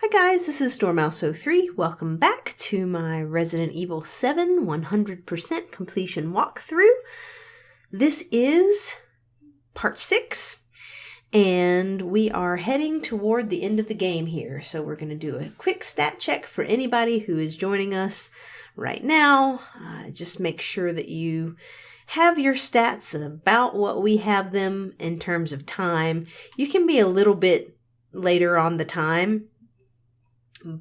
Hi guys, this is StormMouse03. Welcome back to my Resident Evil 7 100% completion walkthrough. This is part 6, and we are heading toward the end of the game here. So we're going to do a quick stat check for anybody who is joining us right now. Just make sure that you have your stats about what we have them in terms of time. You can be a little bit later on the time,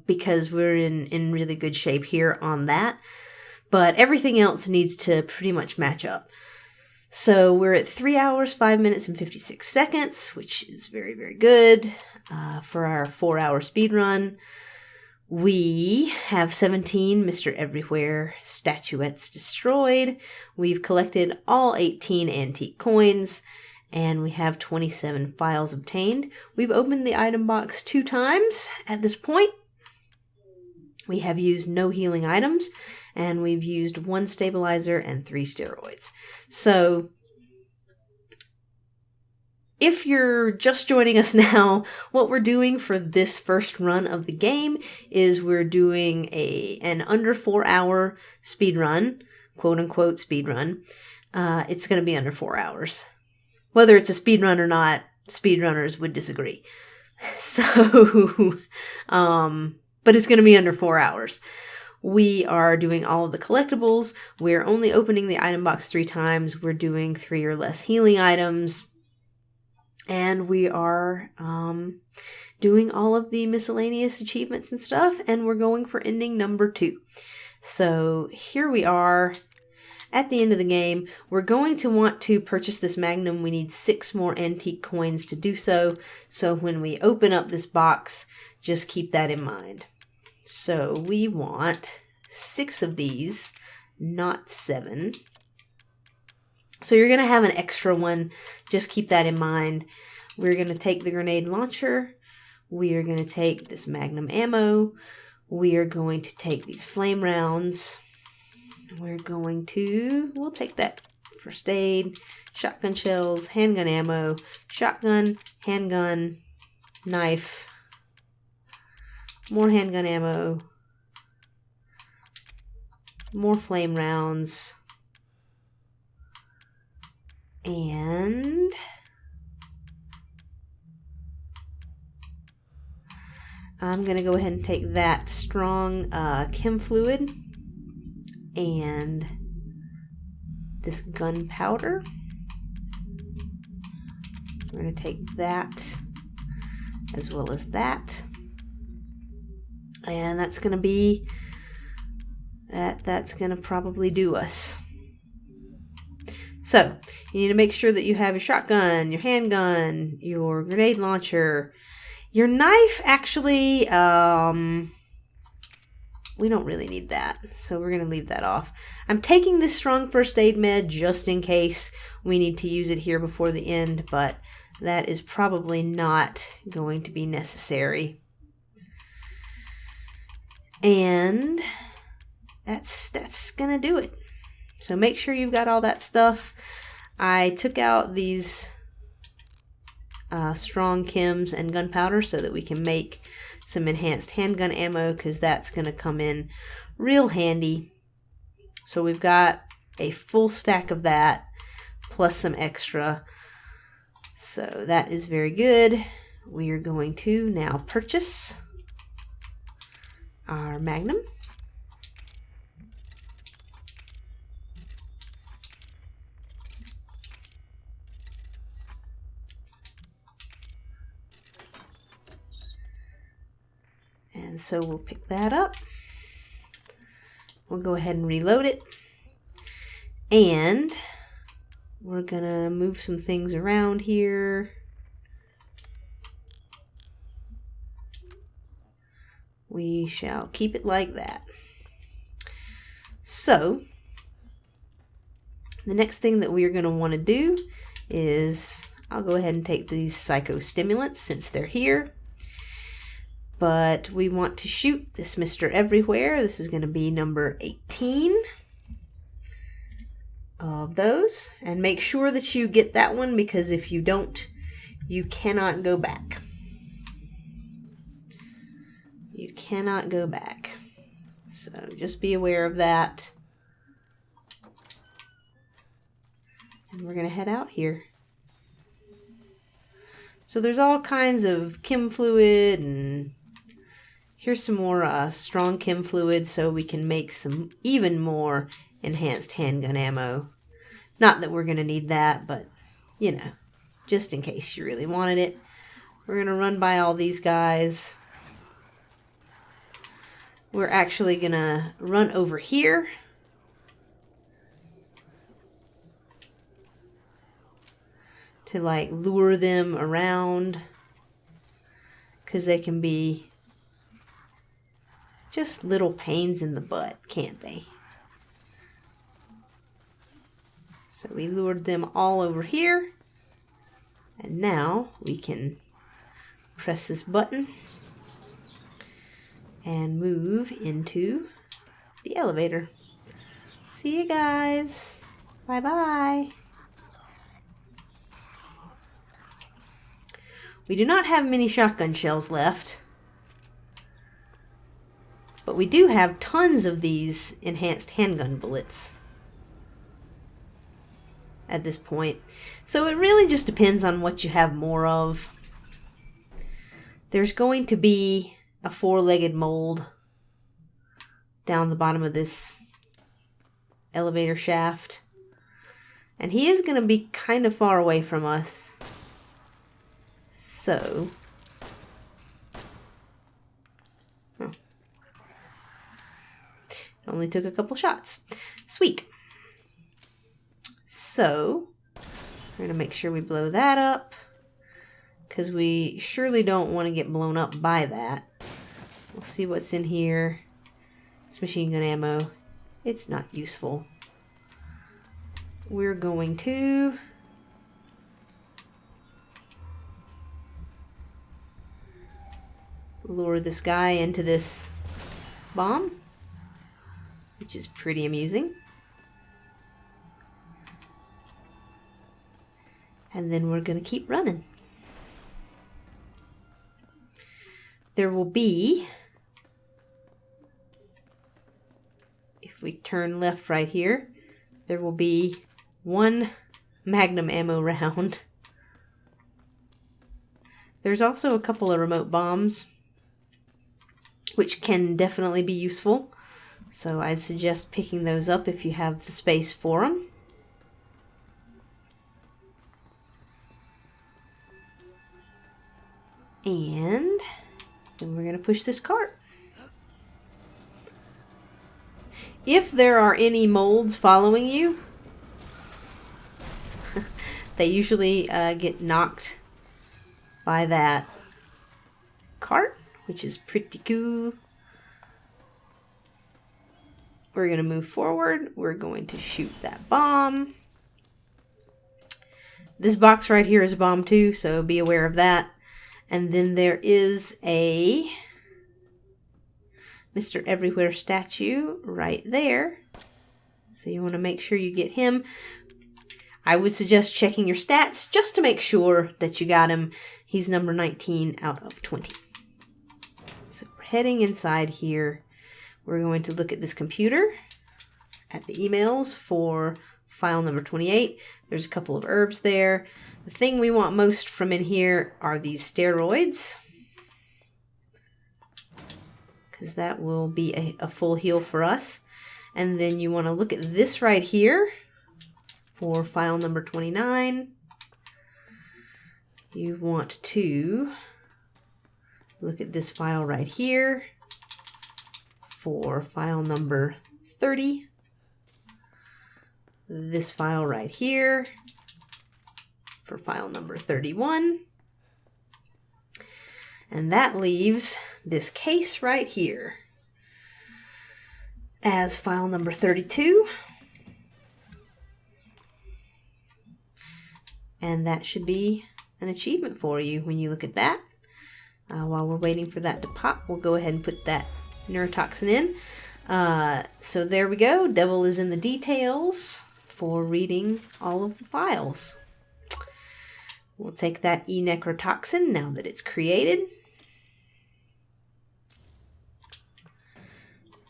because we're in really good shape here on that. But everything else needs to pretty much match up. So we're at 3 hours, 5 minutes, and 56 seconds, which is very, very good for our 4-hour speed run. We have 17 Mr. Everywhere statuettes destroyed. We've collected all 18 antique coins. And we have 27 files obtained. We've opened the item box 2 times at this point. We have used no healing items, and we've used 1 stabilizer and 3 steroids. So, if you're just joining us now, what we're doing for this first run of the game is we're doing an under 4 hour speed run, quote unquote speed run. It's going to be under 4 hours. Whether it's a speed run or not, speedrunners would disagree. So, but it's going to be under 4 hours. We are doing all of the collectibles. We're only opening the item box 3 times. We're doing 3 or less healing items. And we are doing all of the miscellaneous achievements and stuff. And we're going for ending number 2. So here we are at the end of the game. We're going to want to purchase this Magnum. We need 6 more antique coins to do so. So when we open up this box, just keep that in mind. So we want 6 of these, not 7. So you're going to have an extra one. Just keep that in mind. We're going to take the grenade launcher. We are going to take this Magnum ammo. We are going to take these flame rounds. We'll take that first aid, shotgun shells, handgun ammo, shotgun, handgun, knife, more handgun ammo, more flame rounds, and I'm going to go ahead and take that strong Chem fluid and this gunpowder. We're going to take that as well as that. And that's going to be that's going to probably do us. So, you need to make sure that you have your shotgun, your handgun, your grenade launcher, your knife. Actually, we don't really need that, so we're going to leave that off. I'm taking this strong first aid med just in case we need to use it here before the end, but that is probably not going to be necessary. And that's going to do it. So make sure you've got all that stuff. I took out these strong chems and gunpowder so that we can make some enhanced handgun ammo, because that's going to come in real handy. So we've got a full stack of that plus some extra. So that is very good. We are going to now purchase our Magnum. And so we'll pick that up. We'll go ahead and reload it. And we're going to move some things around here. We shall keep it like that. So, the next thing that we are going to want to do is, I'll go ahead and take these psychostimulants since they're here. But we want to shoot this Mr. Everywhere. This is going to be number 18 of those. And make sure that you get that one, because if you don't, you cannot go back. You cannot go back. So just be aware of that. And we're going to head out here. So there's all kinds of chem fluid, and here's some more strong chem fluid so we can make some even more enhanced handgun ammo. Not that we're going to need that, but, you know, just in case you really wanted it. We're going to run by all these guys. We're actually going to run over here. To like lure them around, because they can be just little pains in the butt, can't they? So we lured them all over here, and now we can press this button and move into the elevator. See you guys. Bye bye. We do not have many shotgun shells left, but we do have tons of these enhanced handgun bullets at this point. So it really just depends on what you have more of. There's going to be a four-legged mold down the bottom of this elevator shaft, and he is going to be kind of far away from us. So, only took a couple shots. Sweet. So, we're going to make sure we blow that up, because we surely don't want to get blown up by that. We'll see what's in here. It's machine gun ammo. It's not useful. We're going to lure this guy into this bomb, which is pretty amusing. And then we're going to keep running. There will be, if we turn left right here, there will be one magnum ammo round. There's also a couple of remote bombs, which can definitely be useful. So I'd suggest picking those up if you have the space for them. And then we're going to push this cart. If there are any molds following you, they usually get knocked by that cart, which is pretty cool. We're going to move forward. We're going to shoot that bomb. This box right here is a bomb too, so be aware of that. And then there is a Mr. Everywhere statue right there. So you want to make sure you get him. I would suggest checking your stats just to make sure that you got him. He's number 19 out of 20. So we're heading inside here. We're going to look at this computer, at the emails for file number 28. There's a couple of herbs there. The thing we want most from in here are these steroids, because that will be a full heal for us. And then you want to look at this right here for file number 29. You want to look at this file right here for file number 30. This file right here for file number 31. And that leaves this case right here as file number 32. And that should be an achievement for you when you look at that. While we're waiting for that to pop, we'll go ahead and put that neurotoxin in. So there we go. Devil is in the details for reading all of the files. We'll take that E-necrotoxin now that it's created.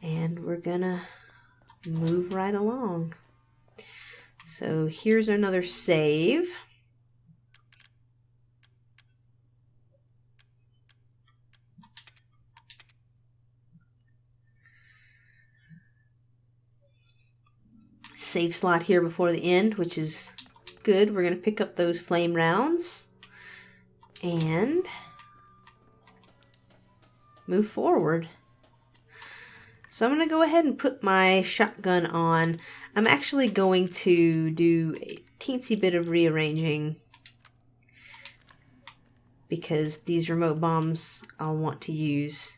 And we're gonna move right along. So here's another save. Save slot here before the end, which is good. We're going to pick up those flame rounds and move forward. So I'm going to go ahead and put my shotgun on. I'm actually going to do a teensy bit of rearranging because these remote bombs I'll want to use.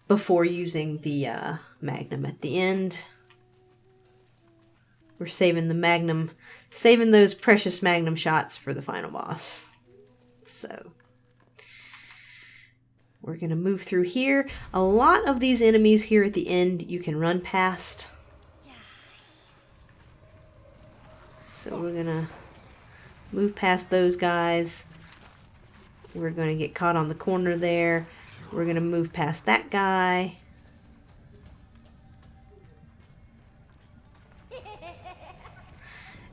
Before using the Magnum at the end. We're saving the Magnum, saving those precious Magnum shots for the final boss. So we're going to move through here. A lot of these enemies here at the end you can run past. So we're going to move past those guys. We're going to get caught on the corner there. We're going to move past that guy.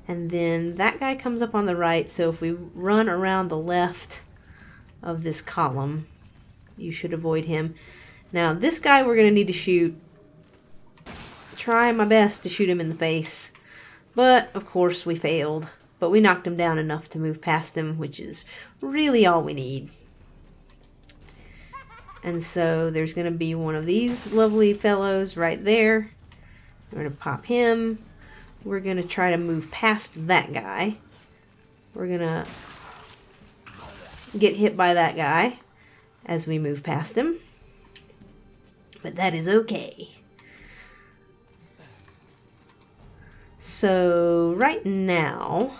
And then that guy comes up on the right. So if we run around the left of this column, you should avoid him. Now this guy we're going to need to shoot. Try my best to shoot him in the face. But of course we failed. But we knocked him down enough to move past him, which is really all we need. And so there's going to be one of these lovely fellows right there. We're going to pop him. We're going to try to move past that guy. We're going to get hit by that guy as we move past him. But that is okay. So right now,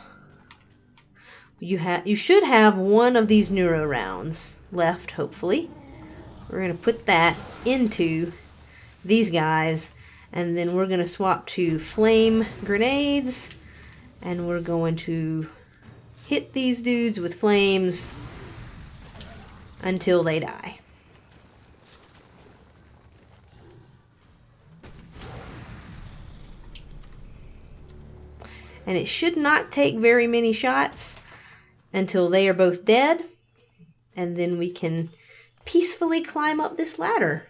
you should have one of these neuro rounds left, hopefully. We're going to put that into these guys, and then we're going to swap to flame grenades, and we're going to hit these dudes with flames until they die. And it should not take very many shots until they are both dead, and then we can peacefully climb up this ladder.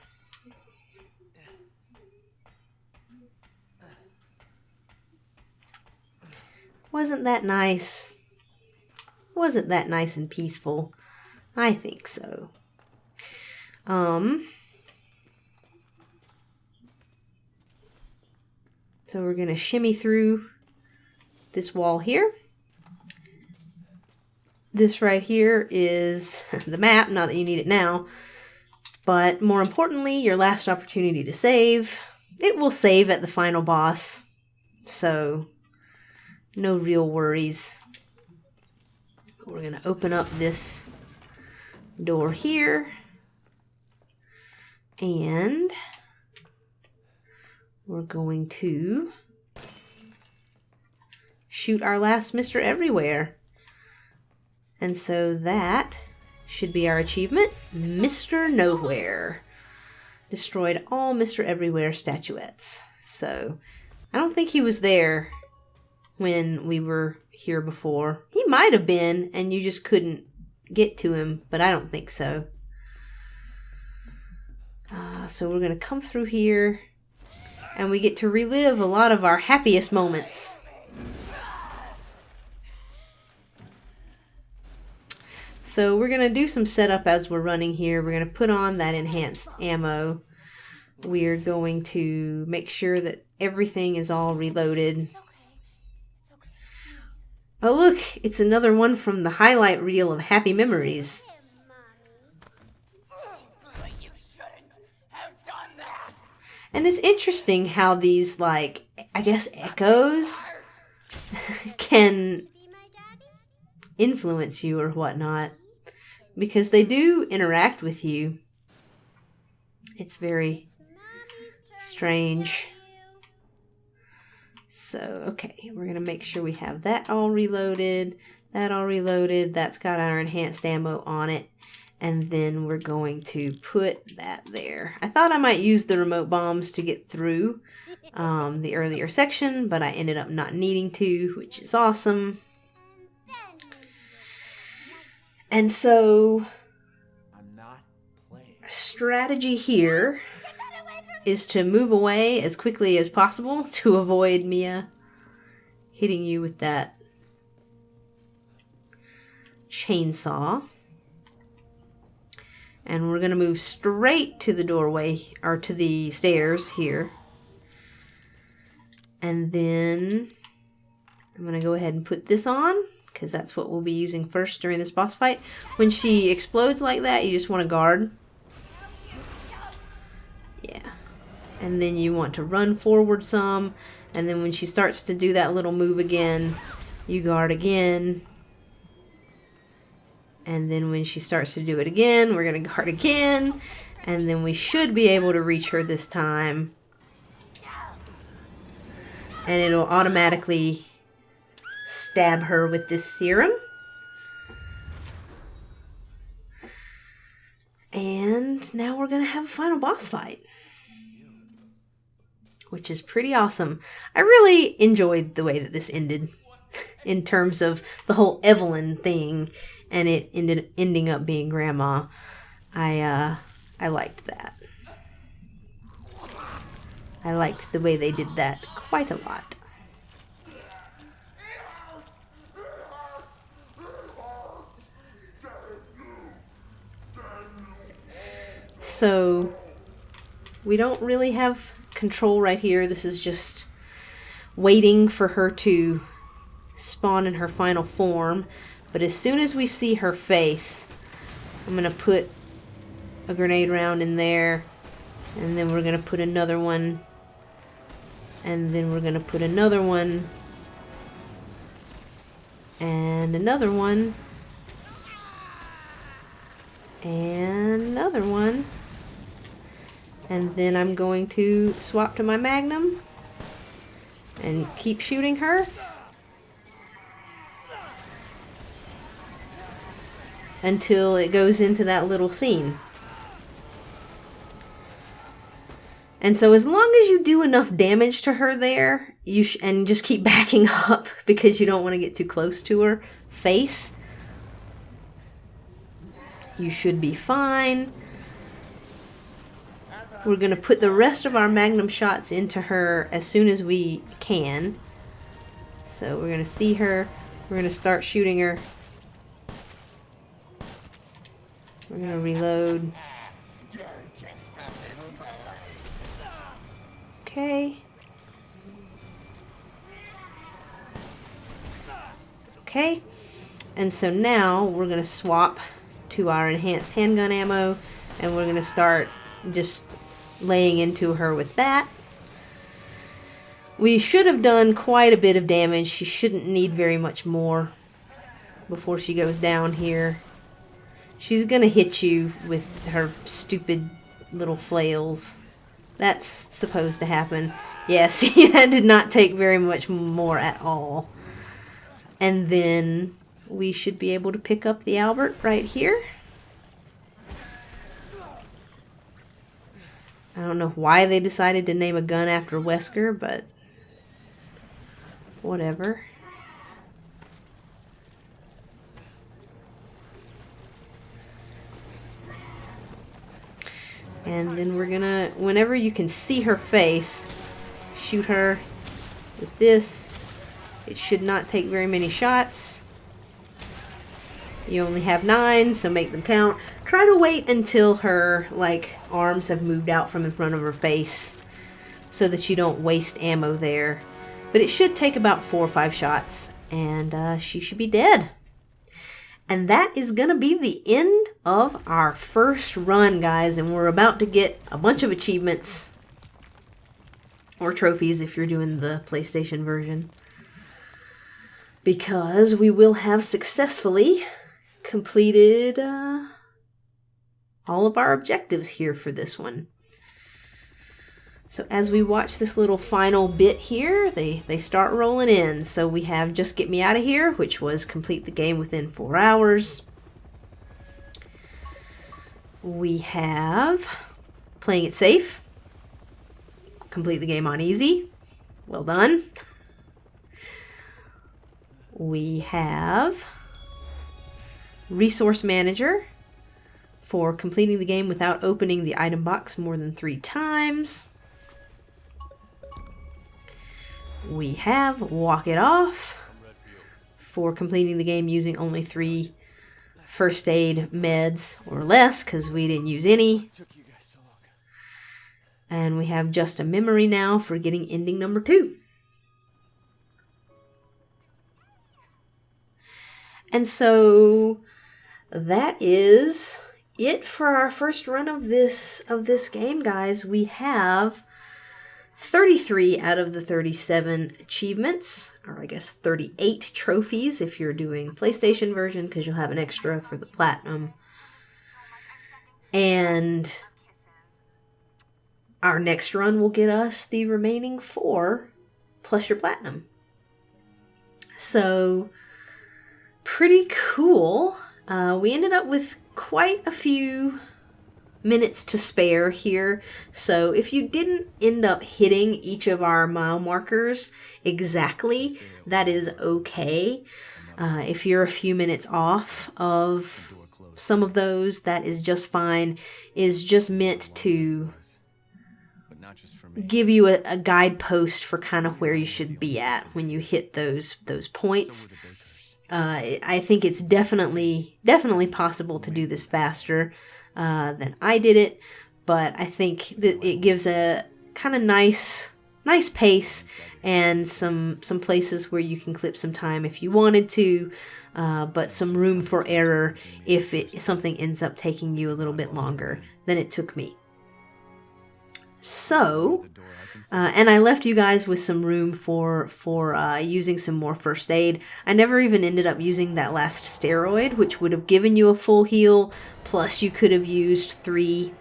Wasn't that nice? Wasn't that nice and peaceful? I think so. So we're going to shimmy through this wall here. This right here is the map, not that you need it now, but more importantly, your last opportunity to save. It will save at the final boss, so no real worries. We're going to open up this door here, and we're going to shoot our last Mr. Everywhere. And so that should be our achievement, Mr. Nowhere. Destroyed all Mr. Everywhere statuettes. So I don't think he was there when we were here before. He might have been, and you just couldn't get to him, but I don't think so. So we're going to come through here, and we get to relive a lot of our happiest moments. So we're going to do some setup as we're running here. We're going to put on that enhanced ammo. We're going to make sure that everything is all reloaded. Oh look, it's another one from the highlight reel of Happy Memories. And it's interesting how these, like, I guess echoes can influence you or whatnot. Because they do interact with you. It's very strange. So, okay, we're going to make sure we have that all reloaded. That all reloaded. That's got our enhanced ammo on it. And then we're going to put that there. I thought I might use the remote bombs to get through the earlier section, but I ended up not needing to, which is awesome. And so, strategy here is to move away as quickly as possible to avoid Mia hitting you with that chainsaw. And we're going to move straight to the doorway, or to the stairs here. And then I'm going to go ahead and put this on, because that's what we'll be using first during this boss fight. When she explodes like that, you just want to guard. Yeah. And then you want to run forward some. And then when she starts to do that little move again, you guard again. And then when she starts to do it again, we're going to guard again. And then we should be able to reach her this time. And it'll automatically stab her with this serum. And now we're going to have a final boss fight, which is pretty awesome. I really enjoyed the way that this ended in terms of the whole Evelyn thing. And it ending up being Grandma. I liked that. I liked the way they did that quite a lot. So, we don't really have control right here. This is just waiting for her to spawn in her final form. But as soon as we see her face, I'm going to put a grenade round in there. And then we're going to put another one. And then we're going to put another one. And another one. And another one. And then I'm going to swap to my Magnum. And keep shooting her. Until it goes into that little scene. And so as long as you do enough damage to her there, and just keep backing up because you don't want to get too close to her face, you should be fine. We're going to put the rest of our Magnum shots into her as soon as we can. So we're going to see her. We're going to start shooting her. We're going to reload. Okay. Okay. And so now we're going to swap to our enhanced handgun ammo. And we're going to start just laying into her with that. We should have done quite a bit of damage. She shouldn't need very much more before she goes down here. She's gonna hit you with her stupid little flails. That's supposed to happen. Yeah, see, that did not take very much more at all. And then we should be able to pick up the Albert right here. I don't know why they decided to name a gun after Wesker, but whatever. And then we're gonna, whenever you can see her face, shoot her with this. It should not take very many shots. You only have 9, so make them count. Try to wait until her, like, arms have moved out from in front of her face so that you don't waste ammo there. But it should take about 4 or 5 shots, and she should be dead. And that is going to be the end of our first run, guys. And we're about to get a bunch of achievements. Or trophies if you're doing the PlayStation version. Because we will have successfully completed all of our objectives here for this one. So as we watch this little final bit here, they start rolling in. So we have Just Get Me Out of Here, which was complete the game within 4 hours. We have playing it safe. Complete the game on easy. Well done. We have resource manager for completing the game without opening the item box more than 3 times. We have walk it off for completing the game using only 3 first aid meds or less, because we didn't use any. And we have just a memory now for getting ending number 2. And so that is it for our first run of this game, guys. We have 33 out of the 37 achievements, or I guess 38 trophies if you're doing PlayStation version, because you'll have an extra for the platinum. And our next run will get us the remaining 4 plus your platinum. So, pretty cool. We ended up with quite a few minutes to spare here. So if you didn't end up hitting each of our mile markers exactly, that is okay. If you're a few minutes off of some of those, that is just fine. It's just meant to give you a guidepost for kind of where you should be at when you hit those points. I think it's definitely possible to do this faster than I did it, but I think that it gives a kind of nice pace and some places where you can clip some time if you wanted to, but some room for error if something ends up taking you a little bit longer than it took me. So, and I left you guys with some room for using some more first aid. I never even ended up using that last steroid, which would have given you a full heal, plus you could have used 3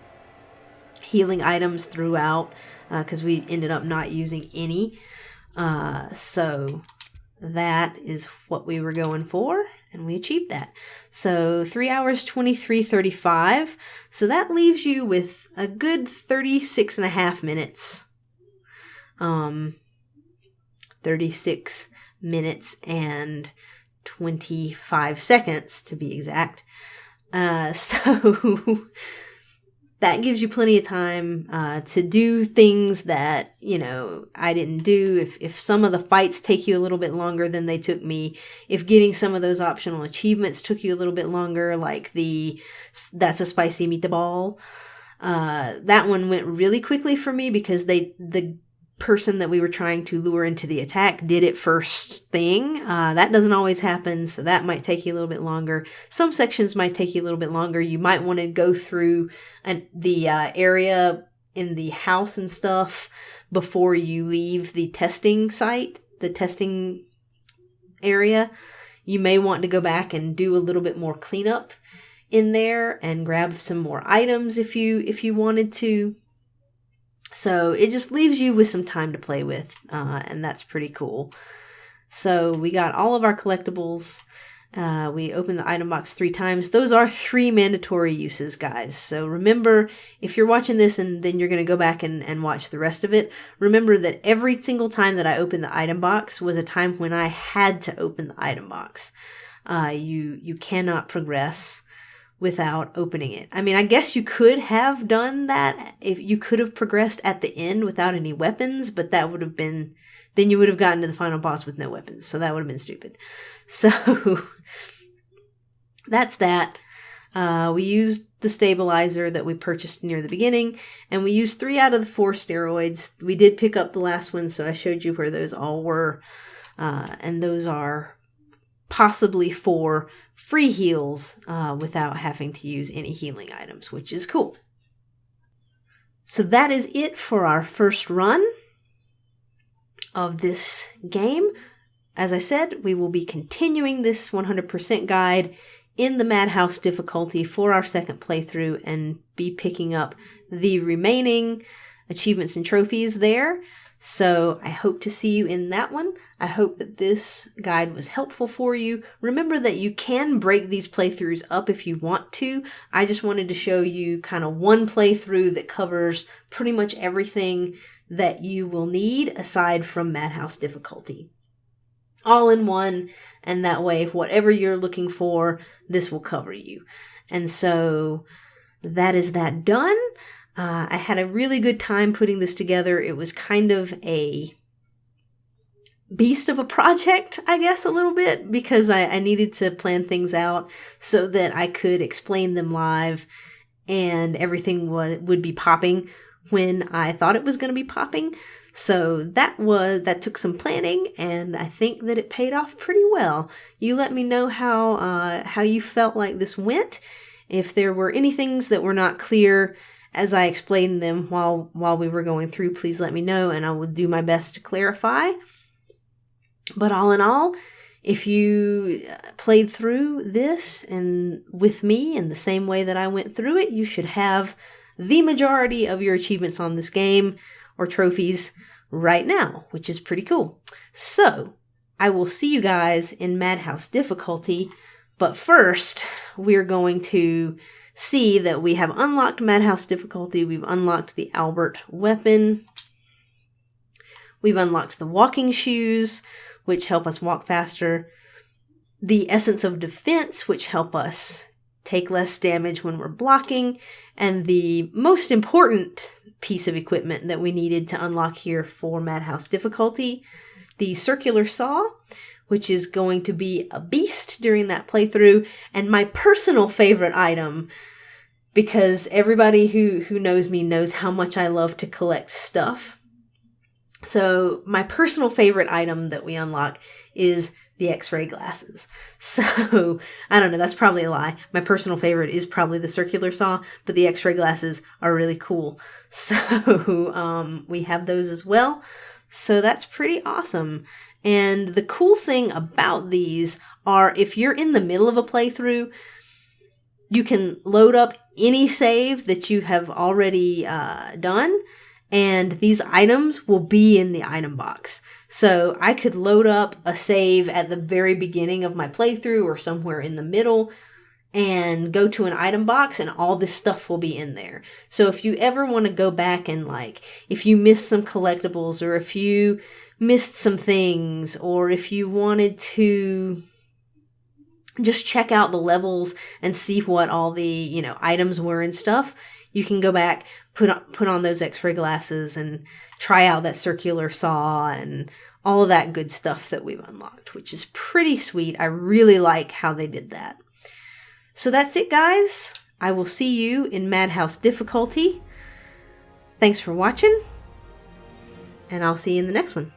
healing items throughout, because we ended up not using any. So that is what we were going for, and we achieved that. So 3 hours, 23:35. So that leaves you with a good 36 and a half minutes. 36 minutes and 25 seconds to be exact. So that gives you plenty of time to do things that, I didn't do. If some of the fights take you a little bit longer than they took me, if getting some of those optional achievements took you a little bit longer, like that's a spicy meatball, that one went really quickly for me because the person that we were trying to lure into the attack did it first thing. That doesn't always happen, so that might take you a little bit longer. Some sections might take you a little bit longer. You might want to go through the area in the house and stuff before you leave the testing site, the testing area. You may want to go back and do a little bit more cleanup in there and grab some more items if you wanted to. So it just leaves you with some time to play with, and that's pretty cool. So we got all of our collectibles. We opened the item box 3 times. Those are 3 mandatory uses, guys. So remember, if you're watching this and then you're going to go back and watch the rest of it, remember that every single time that I opened the item box was a time when I had to open the item box. You cannot progress without opening it. I mean, I guess you could have done that if you could have progressed at the end without any weapons, but that would have been, then you would have gotten to the final boss with no weapons. So that would have been stupid. So that's that. We used the stabilizer that we purchased near the beginning, and we used 3 out of the 4 steroids. We did pick up the last one, so I showed you where those all were. And those are possibly 4 free heals without having to use any healing items, which is cool. So that is it for our first run of this game. As I said, we will be continuing this 100% guide in the Madhouse difficulty for our second playthrough and be picking up the remaining achievements and trophies there. So I hope to see you in that one. I hope that this guide was helpful for you. Remember that you can break these playthroughs up if you want to. I just wanted to show you kind of one playthrough that covers pretty much everything that you will need aside from Madhouse difficulty. All in one, and that way, if whatever you're looking for, this will cover you. And so that is that done. I had a really good time putting this together. It was kind of a beast of a project, I guess, a little bit, because I needed to plan things out so that I could explain them live and everything would be popping when I thought it was going to be popping. So that took some planning, and I think that it paid off pretty well. You let me know how you felt like this went. If there were any things that were not clear as I explained them while we were going through, please let me know, and I will do my best to clarify. But all in all, if you played through this and with me in the same way that I went through it, you should have the majority of your achievements on this game or trophies right now, which is pretty cool. So I will see you guys in Madhouse difficulty, but first we're going to see that we have unlocked Madhouse difficulty. We've unlocked the Albert weapon. We've unlocked the walking shoes, which help us walk faster. The Essence of Defense, which help us take less damage when we're blocking. And the most important piece of equipment that we needed to unlock here for Madhouse difficulty, the Circular Saw, which is going to be a beast during that playthrough, and my personal favorite item, because everybody who knows me knows how much I love to collect stuff. So my personal favorite item that we unlock is the X-ray glasses. So I don't know, that's probably a lie. My personal favorite is probably the Circular Saw, but the X-ray glasses are really cool. So we have those as well. So that's pretty awesome. And the cool thing about these are if you're in the middle of a playthrough, you can load up any save that you have already done, and these items will be in the item box. So I could load up a save at the very beginning of my playthrough or somewhere in the middle and go to an item box, and all this stuff will be in there. So if you ever want to go back and, like, if you missed some collectibles, or if you missed some things, or if you wanted to just check out the levels and see what all the, items were and stuff, you can go back, put on those X-ray glasses and try out that Circular Saw and all of that good stuff that we've unlocked, which is pretty sweet. I really like how they did that. So that's it, guys. I will see you in Madhouse difficulty. Thanks for watching, and I'll see you in the next one.